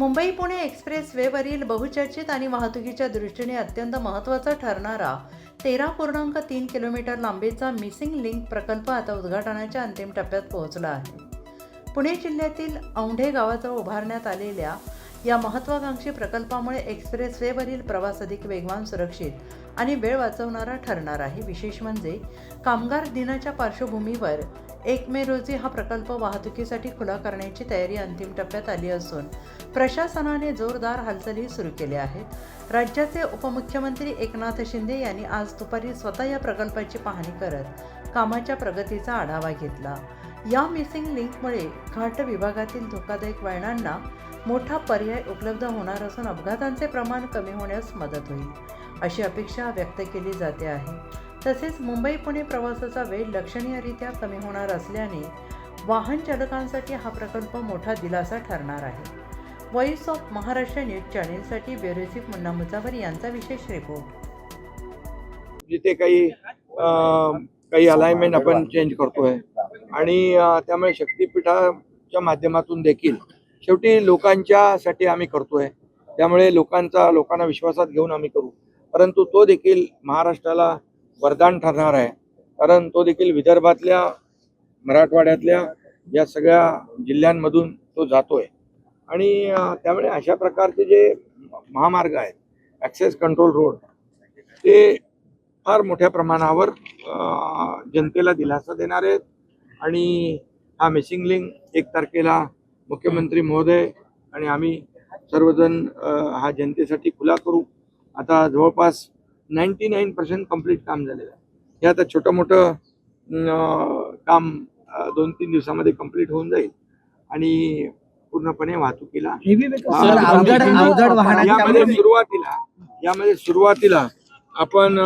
Mumbai Pune express वेवरील बहुचर्चित आणि वाहतुकीच्या दृष्टीने अत्यंत महत्त्वाचा ठरणारा 13.3 किलोमीटर लांबीचा मिसिंग लिंक प्रकल्प आता उद्घाटनाच्या अंतिम टप्प्यात पोहोचला आहे. पुणे जिल्ह्यातील औंढे गावाजवळ उभारण्यात आलेल्या या महत्त्वाकांक्षी प्रकल्पामुळे एक्सप्रेस वेवरील प्रवास अधिक वेगवान, सुरक्षित आणि वेळ वाचवणारा ठरणार आहे. विशेष म्हणजे कामगार दिनाच्या पार्श्वभूमीवर 1 मे रोजी हा प्रकल्प वाहतुकीसाठी खुला करण्याची तयारी अंतिम टप्प्यात आली असून प्रशासनाने जोरदार हालचाली सुरू केल्या आहेत. राज्याचे उपमुख्यमंत्री एकनाथ शिंदे यांनी आज दुपारी स्वतः या प्रकल्पाची पाहणी करत कामाच्या प्रगतीचा आढावा घेतला. या मिसिंग लिंकमुळे घाट विभागातील धोकादायक वळणांना मोठा पर्याय उपलब्ध होणार असून अपघातांचे प्रमाण कमी होण्यास मदत होईल, अशी अपेक्षा व्यक्त केली जाते आहे. तसेच मुंबई पुणे प्रवासाचा वेळ लक्षणीयरित्या कमी होणार असल्याने वाहन चालकांसाठी हा प्रकल्प मोठा दिलासा ठरणार आहे. व्हॉइस ऑफ महाराष्ट्र न्यूज चॅनेलसाठी ब्युरो चीफ मुन्ना मुजावर यांचा विशेष रिपोर्ट. जिथे काही अलाइनमेंट आपण चेंज करतोय आणि त्यामुळे शक्तीपीठाच्या माध्यमातून देखील शेवटी लोकांच्यासाठी आम्ही करतोय, त्यामुळे लोकांना विश्वासात घेऊन आम्ही करू. परंतु तो देखील महाराष्ट्राला वरदान ठरणार आहे, कारण तो देखील विदर्भातल्या, मराठवाड्यातल्या या सगळ्या जिल्ह्यांमधून तो जातोय आणि त्यामुळे अशा प्रकारचे जे महामार्ग आहेत, ॲक्सेस कंट्रोल रोड, ते फार मोठ्या प्रमाणावर जनतेला दिलासा देणार आहेत. आणि हा मिसिंग लिंक 1 तारखेला मुख्यमंत्री महोदय आणि आम्ही सर्वजण हा जनतेसाठी खुला करू. आता जवळपास 99% कंप्लीट काम झालेलं आहे. हे आता छोटं मोठं काम 2-3 दिवसामध्ये कंप्लीट होऊन जाईल आणि पूर्णपणे वाहतुकीला यामध्ये सुरुवातीला आपण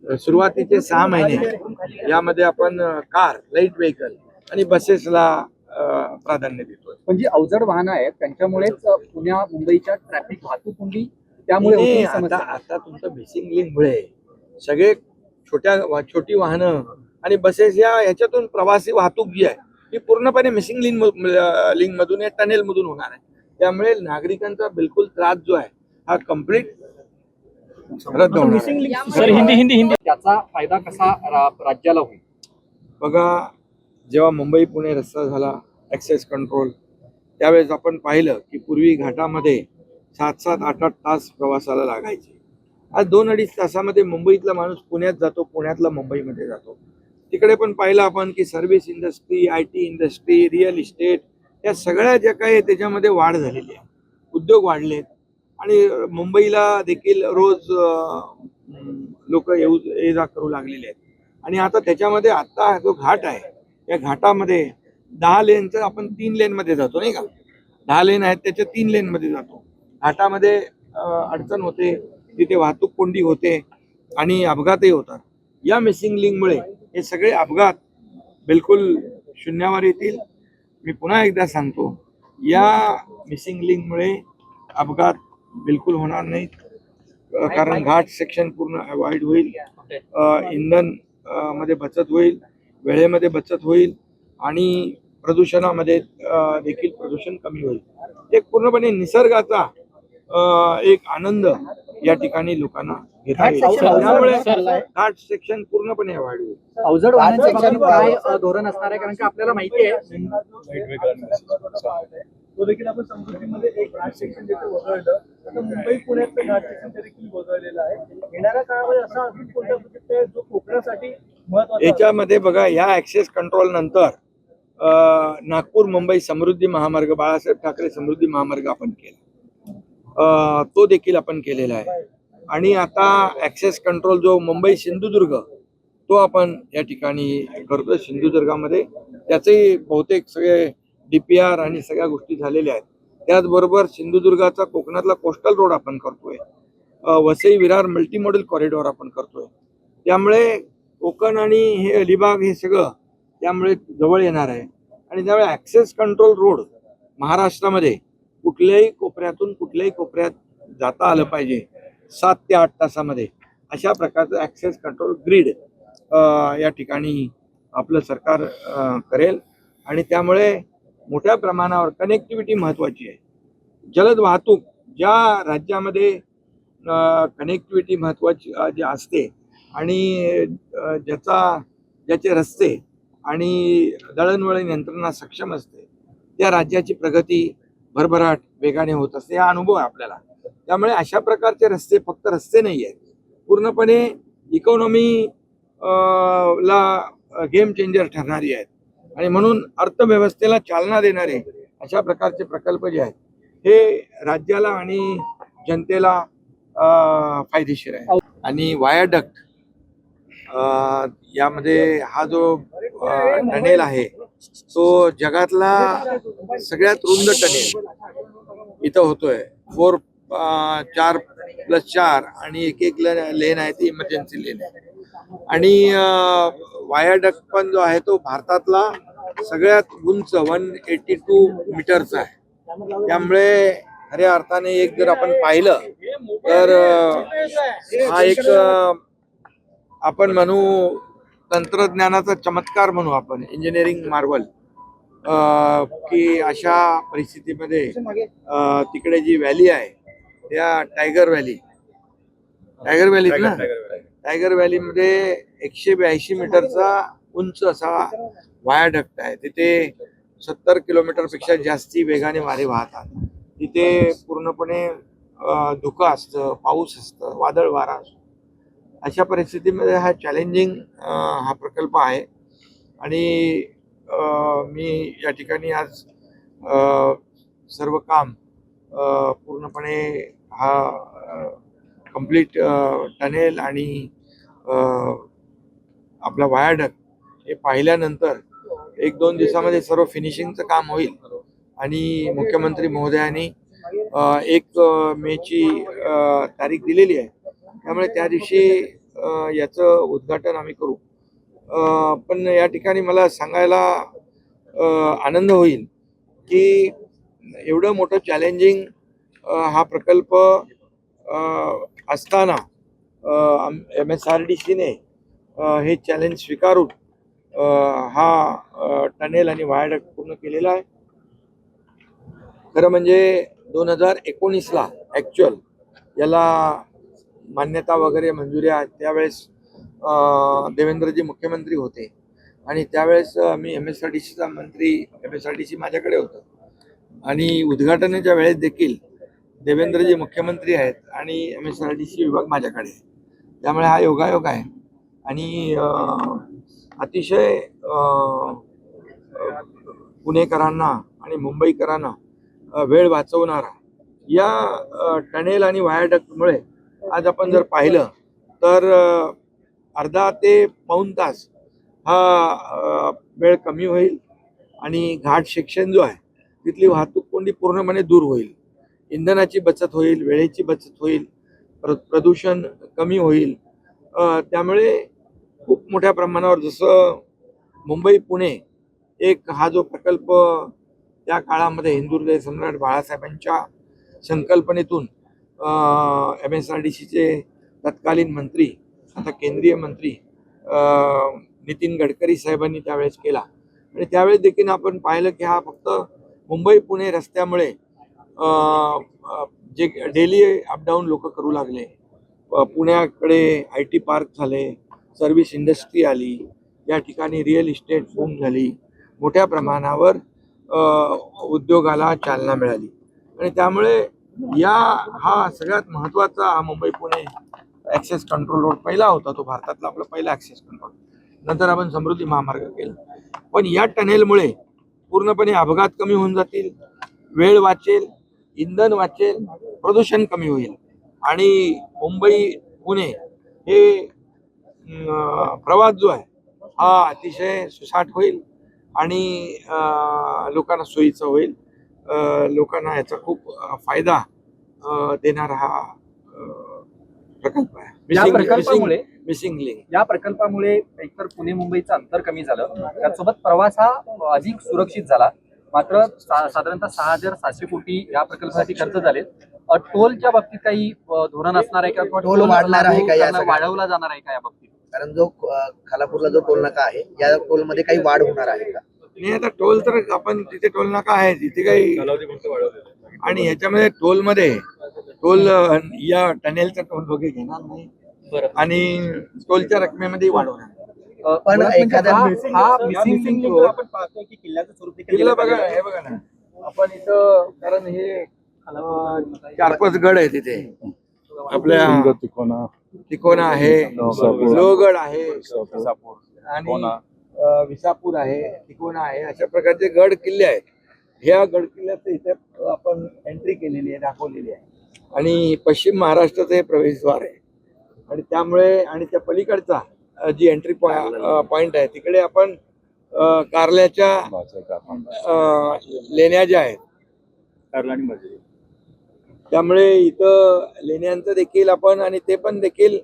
सुरुवातीचे 6 महिने यामध्ये आपण कार, लाईट व्हेकल आणि बसेसला प्राधान्य देतो. म्हणजे अवजड वाहनं आहेत, त्यांच्यामुळेच पुण्या मुंबईच्या ट्रॅफिक वाहतूक कोंडी त्यामुळे आता तुमचं मिसिंग लिंक मुळे सगळे छोटी वाहनं आणि बसेस ह्याच्यातून प्रवासी वाहतूक जी आहे ही पूर्णपणे मिसिंग लिंक मधून, या टनेल मधून होणार आहे. त्यामुळे नागरिकांचा बिलकुल त्रास जो आहे हा कम्प्लीट रद्द होणार आहे. त्याचा फायदा कसा राज्याला होईल? बघा, जेव्हा मुंबई पुणे रस्ता झाला ॲक्सेस कंट्रोल, त्यावेळेस आपण पाहिलं की पूर्वी घाटामध्ये 7-7, 8-8 तास प्रवासाला लागायचे. आज 2-2.5 तासामध्ये मुंबईतला माणूस पुण्यात जातो, पुण्यातला मुंबईमध्ये जातो. तिकडे पण पाहिलं आपण की service industry, IT industry, real estate, या सगळ्या ज्या काही त्याच्यामध्ये वाढ झालेली आहे, उद्योग वाढलेत आणि मुंबईला देखील रोज लोक ये जा करू लागलेले आहेत. आणि आता त्याच्यामध्ये आता जो घाट आहे, या घाटामध्ये 10 लेनचं आपण 3 लेनमध्ये जातो, नाही का? 10 लेन आहेत, त्याच्या 3 लेनमध्ये जातो. घाटामध्ये अडचण होते, तिथे वाहतूक कोंडी होते आणि अपघातही होतात. या मिसिंग लिंकमुळे हे सगळे अपघात बिलकुल शून्यावर येतील. मी पुन्हा एकदा सांगतो, या मिसिंग लिंकमुळे अपघात बिलकुल होणार नाहीत, कारण घाट सेक्शन पूर्ण अवॉइड होईल, इंधन मध्ये बचत होईल, वेळेमध्ये बचत होईल आणि प्रदूषणामध्ये देखील प्रदूषण कमी होईल. एक पूर्णपणे निसर्गाचा एक आनंद या ठिकाणी लोकांना घेता येईल. त्यामुळे घाट सेक्शन पूर्णपणे अवॉइड होईल. अवजड वाहनांचे काय धोरण असणार आहे? कारण की आपल्याला माहिती आहे तो देखील आपण समजुतीमध्ये एक घाट सेक्शन देखील वगळलं, तर मुंबई पुण्याचं घाट सेक्शन देखील वगळलेलं आहे. येणाऱ्या काळामध्ये असं अजून कोणत्या पद्धतीने जो कोकणासाठी महत्त्वाचा याच्यामध्ये बघा, या ॲक्सेस कंट्रोल नंतर नागपूर मुंबई समृद्धी महामार्ग, बाळासाहेब ठाकरे समृद्धी महामार्ग आपण केला, तो देखील आपण केलेला आहे. आणि आता ॲक्सेस कंट्रोल जो मुंबई सिंधुदुर्ग, तो आपण या ठिकाणी करतोय. सिंधुदुर्गामध्ये त्याचेही बहुतेक सगळे DPR आणि सगळ्या गोष्टी झालेल्या आहेत. त्याचबरोबर सिंधुदुर्गाचा कोकणातला कोस्टल रोड आपण करतोय, वसई विरार मल्टीमॉडल कॉरिडॉर आपण करतोय. त्यामुळे कोकण आणि हे अलिबाग हे सगळं त्यामुळे जवळ येणार आहे. आणि त्यामुळे ॲक्सेस कंट्रोल रोड महाराष्ट्रामध्ये कुठल्याही कोपऱ्यातून कुठल्याही कोपऱ्यात जाता आलं पाहिजे 7 ते 8 तासामध्ये, अशा प्रकारचं ॲक्सेस कंट्रोल ग्रीड या ठिकाणी आपलं सरकार करेल. आणि त्यामुळे मोठ्या प्रमाणावर कनेक्टिव्हिटी महत्त्वाची आहे. जलद वाहतूक ज्या राज्यामध्ये कनेक्टिव्हिटी महत्त्वाची जी असते आणि ज्याचे रस्ते आणि दळणवळण यंत्रणा सक्षम असते त्या राज्याची प्रगती भरभराट वेगाने होत असते. हा अनुभव आहे आपल्याला. त्यामुळे अशा प्रकारचे रस्ते फक्त रस्ते नाही आहेत, पूर्णपणे इकॉनॉमी ला गेम चेंजर ठरणारी आहेत आणि म्हणून अर्थव्यवस्थेला चालना देणारे अशा प्रकारचे प्रकल्प जे आहेत हे राज्याला आणि जनतेला फायदेशीर आहे. आणि वायाडक्ट यामध्ये हा जो टनेल आहे तो जगातला सगळ्यात रुंद टनेल इथं होतोय. 4+4 आणि एक लेन आहे ती इमर्जन्सी लेन आहे. आणि वायाडक्ट पण जो आहे तो भारतातला सगळ्यात उंच 182 मीटरचा आहे. त्यामुळे खऱ्या अर्थाने एक जर आपण पाहिलं तर हा एक आपण म्हणू तंत्रज्ञानाचा चमत्कार म्हणू आपण, इंजिनिअरिंग मार्वल, की अशा परिस्थितीमध्ये तिकडे जी व्हॅली आहे त्या टायगर व्हॅली ना, टायगर व्हॅलीमध्ये 182 मीटरचा उंच असा वायाडक्ट आहे. तिथे 70 किलोमीटरपेक्षा जास्ती वेगाने वारे वाहतात. तिथे पूर्णपणे धुकं असतं, पाऊस असतं, वादळ वारा असतो. अशा परिस्थितीमध्ये हा चॅलेंजिंग हा प्रकल्प आहे. आणि मी या ठिकाणी आज सर्व काम पूर्णपणे हा कंप्लीट टनेल आणि आपला वायाडक्ट हे पाहिल्यानंतर 1-2 दिवसामध्ये सर्व फिनिशिंगचं काम होईल. आणि मुख्यमंत्री महोदयांनी 1 मेची तारीख दिलेली आहे. त्यामुळे त्या दिवशी याचं उद्घाटन आम्ही करू. पण या ठिकाणी मला सांगायला आनंद होईल की एवढं मोठं चॅलेंजिंग हा प्रकल्प असताना MSRDCने हे चॅलेंज स्वीकारून हा टनेल आणि वायाडक्ट पूर्ण केलेला आहे. खरं म्हणजे 2019ला ॲक्च्युअल याला मान्यता वगैरे मंजुऱ्या त्यावेळेस देवेंद्रजी मुख्यमंत्री होते आणि त्यावेळेस मी MSRDC माझ्याकडे होतं आणि उद्घाटनाच्या वेळेस देखील देवेंद्रजी मुख्यमंत्री आहेत आणि MSRDC विभाग माझ्याकडे आहे. त्यामुळे हा योगायोग आहे. आणि अतिशय पुणेकरांना आणि मुंबईकरांना वेळ वाचवणारा या टनेल आणि वायाडक्टमुळे आज आपण जर पाहिलं तर अर्धा ते पाऊण तास हा वेळ कमी होईल आणि घाट सेक्शन जो आहे तिथली वाहतूक कोंडी पूर्णपणे दूर होईल. इंधनाची बचत होईल, वेळेची बचत होईल, प्रदूषण कमी होईल. त्यामुळे खूप मोठ्या प्रमाणावर जसं मुंबई पुणे एक हा जो प्रकल्प त्या काळामध्ये हिंदुहृदय सम्राट बाळासाहेबांच्या संकल्पनेतून MSRDCचे तत्कालीन मंत्री आता केंद्रीय मंत्री नितीन गडकरी साहेबांनी त्यावेळेस केला. आणि त्यावेळेस देखील आपण पाहिलं की हा फक्त मुंबई पुणे रस्त्यामुळे जे डेली अपडाऊन लोक करू लागले, पुण्याकडे IT पार्क झाले, सर्व्हिस इंडस्ट्री आली, या ठिकाणी रिअल इस्टेट बूम झाली, मोठ्या प्रमाणावर उद्योगाला चालना मिळाली. आणि त्यामुळे हा सगळ्यात महत्त्वाचा हा Mumbai Pune access control road पहिला होता, तो भारतातला आपला पहिला ॲक्सेस कंट्रोल. नंतर आपण समृद्धी महामार्ग केला. पण या टनेलमुळे पूर्णपणे अपघात कमी होऊन जातील, वेळ वाचेल, इंधन वाचेल, प्रदूषण कमी होईल आणि मुंबई पुणे हे प्रवास जो आहे हा अतिशय सुसाट होईल आणि लोकांना सोयीचं होईल. लोकांना याचा खूप फायदा देणारा हा प्रकल्प आहे. या प्रकल्पामुळे मिसिंग लिंक या प्रकल्पामुळे एकतर पुणे मुंबईचं अंतर कमी झालं, त्यासोबत प्रवास हा अधिक सुरक्षित झाला. मात्र साधारणतः 6,700 कोटी या प्रकल्पासाठी खर्च झाले. टोलच्या बाबतीत काही धोरण असणार आहे का? टोल वाढणार आहे का? या वाढवला जाणार आहे का या बाबतीत? कारण जो खालापूरला जो टोल नाका आहे या टोल मध्ये काही वाढ होणार आहे का? नाही आता टोल तर आपण तिथे टोल नाका आहे तिथे काही, आणि ह्याच्यामध्ये टोल या टनेलचा टोल वगैरे घेणार नाही बरं. आणि टोलच्या रकमेमध्ये वाढवणार. पण म्हणजे एखाद्या हा missing link आपण पाहतोय की किल्ल्याचं स्वरूप देखील किल्ला बघा, हे बघा ना आपण इथं, कारण हे 4-5 गड आहे तिथे आपल्या, तिकोना आहे, लोहगड आहे आणि विसापूर आहे, तिकोना आहे, अशा प्रकारचे गड किल्ले आहेत. ह्या गड किल्ल्याचं इथे आपण एंट्री केलेली आहे, दाखवलेली आहे, आणि पश्चिम महाराष्ट्राचं हे प्रवेशद्वार आहे. आणि त्यामुळे आणि त्या पलीकडचा जी एंट्री पॉइंट आहे तिकडे आपण कारल्याच्या लेण्या ज्या आहेत, त्यामुळे इथं लेण्यांचं देखील आपण, आणि ते पण देखील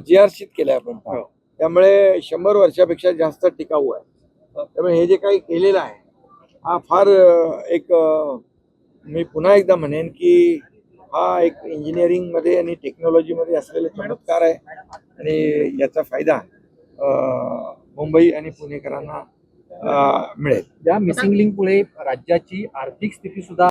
जीआरसीत केलंय आपण, त्यामुळे 100 वर्षापेक्षा जास्त टिकाऊ आहे. त्यामुळे हे जे काही केलेलं आहे हा फार एक मी पुन्हा एकदा म्हणेन की हा एक इंजिनिअरिंगमध्ये आणि टेक्नॉलॉजीमध्ये असलेला चमत्कार आहे, आणि याचा फायदा मुंबई आणि पुणेकरांना मिळेल. या मिसिंग लिंकमुळे राज्याची आर्थिक स्थिती सुद्धा